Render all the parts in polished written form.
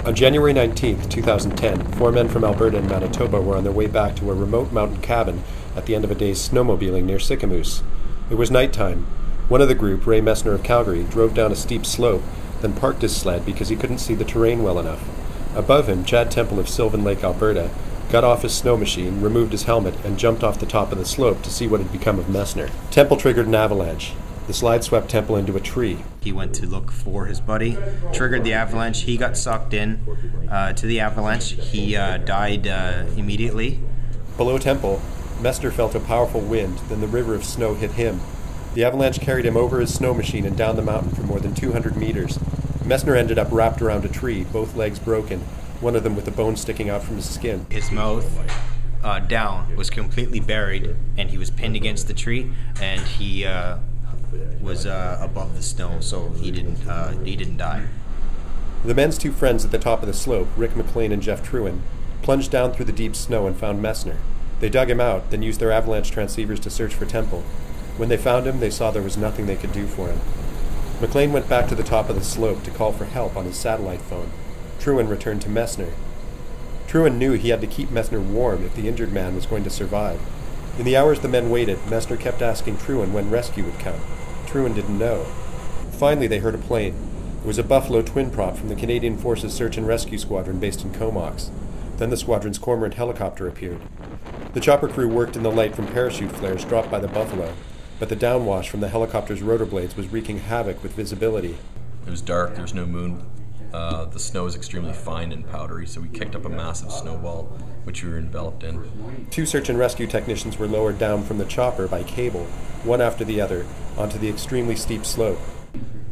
On January 19, 2010, 4 men from Alberta and Manitoba were on their way back to a remote mountain cabin at the end of a day's snowmobiling near Sicamous. It was nighttime. One of the group, Ray Messner of Calgary, drove down a steep slope, then parked his sled because he couldn't see the terrain well enough. Above him, Chad Temple of Sylvan Lake, Alberta, got off his snow machine, removed his helmet, and jumped off the top of the slope to see what had become of Messner. Temple triggered an avalanche. The slide swept Temple into a tree. He went to look for his buddy, triggered the avalanche. He got sucked in to the avalanche. He died immediately. Below Temple, Messner felt a powerful wind, then the river of snow hit him. The avalanche carried him over his snow machine and down the mountain for more than 200 meters. Messner ended up wrapped around a tree, both legs broken, one of them with a bone sticking out from his skin. His mouth down was completely buried, and he was pinned against the tree, and he was above the snow, so he didn't die. The men's two friends at the top of the slope, Rick McLean and Jeff Trewin, plunged down through the deep snow and found Messner. They dug him out, then used their avalanche transceivers to search for Temple. When they found him, they saw there was nothing they could do for him. McLean went back to the top of the slope to call for help on his satellite phone. Trewin returned to Messner. Trewin knew he had to keep Messner warm if the injured man was going to survive. In the hours the men waited, Messner kept asking Trewin when rescue would come. Trewin didn't know. Finally, they heard a plane. It was a Buffalo twin prop from the Canadian Forces Search and Rescue Squadron based in Comox. Then the squadron's cormorant helicopter appeared. The chopper crew worked in the light from parachute flares dropped by the Buffalo, but the downwash from the helicopter's rotor blades was wreaking havoc with visibility. It was dark, there was no moon. The snow was extremely fine and powdery, so we kicked up a massive snowball, which we were enveloped in. 2 search and rescue technicians were lowered down from the chopper by cable, one after the other, onto the extremely steep slope.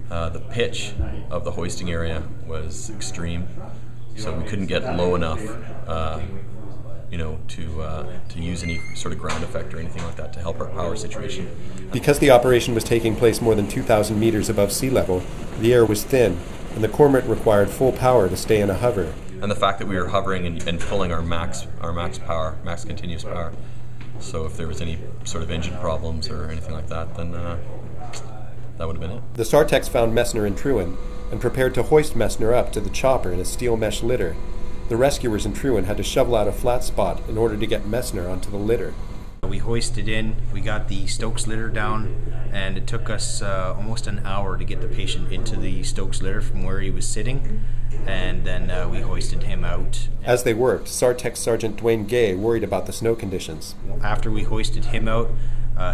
The pitch of the hoisting area was extreme, so we couldn't get low enough to use any sort of ground effect or anything like that to help our power situation. Because the operation was taking place more than 2,000 meters above sea level, the air was thin, and the cormorant required full power to stay in a hover. And the fact that we were hovering and pulling our max power, max continuous power, so if there was any sort of engine problems or anything like that, then that would have been it. The SARTECs found Messner and Trewin and prepared to hoist Messner up to the chopper in a steel mesh litter. The rescuers and Trewin had to shovel out a flat spot in order to get Messner onto the litter. We hoisted in, we got the Stokes litter down, and it took us almost an hour to get the patient into the Stokes litter from where he was sitting, and then we hoisted him out. As they worked, SARTEC Sergeant Dwayne Gay worried about the snow conditions. After we hoisted him out,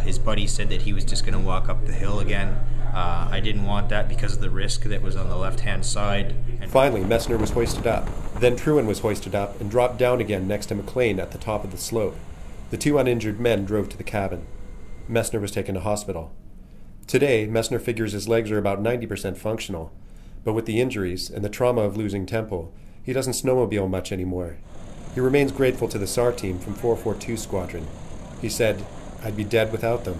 his buddy said that he was just going to walk up the hill again. I didn't want that because of the risk that was on the left-hand side. And finally, Messner was hoisted up. Then Trewin was hoisted up and dropped down again next to McLean at the top of the slope. The 2 uninjured men drove to the cabin. Messner was taken to hospital. Today, Messner figures his legs are about 90% functional, but with the injuries and the trauma of losing Temple, he doesn't snowmobile much anymore. He remains grateful to the SAR team from 442 Squadron. He said, "I'd be dead without them."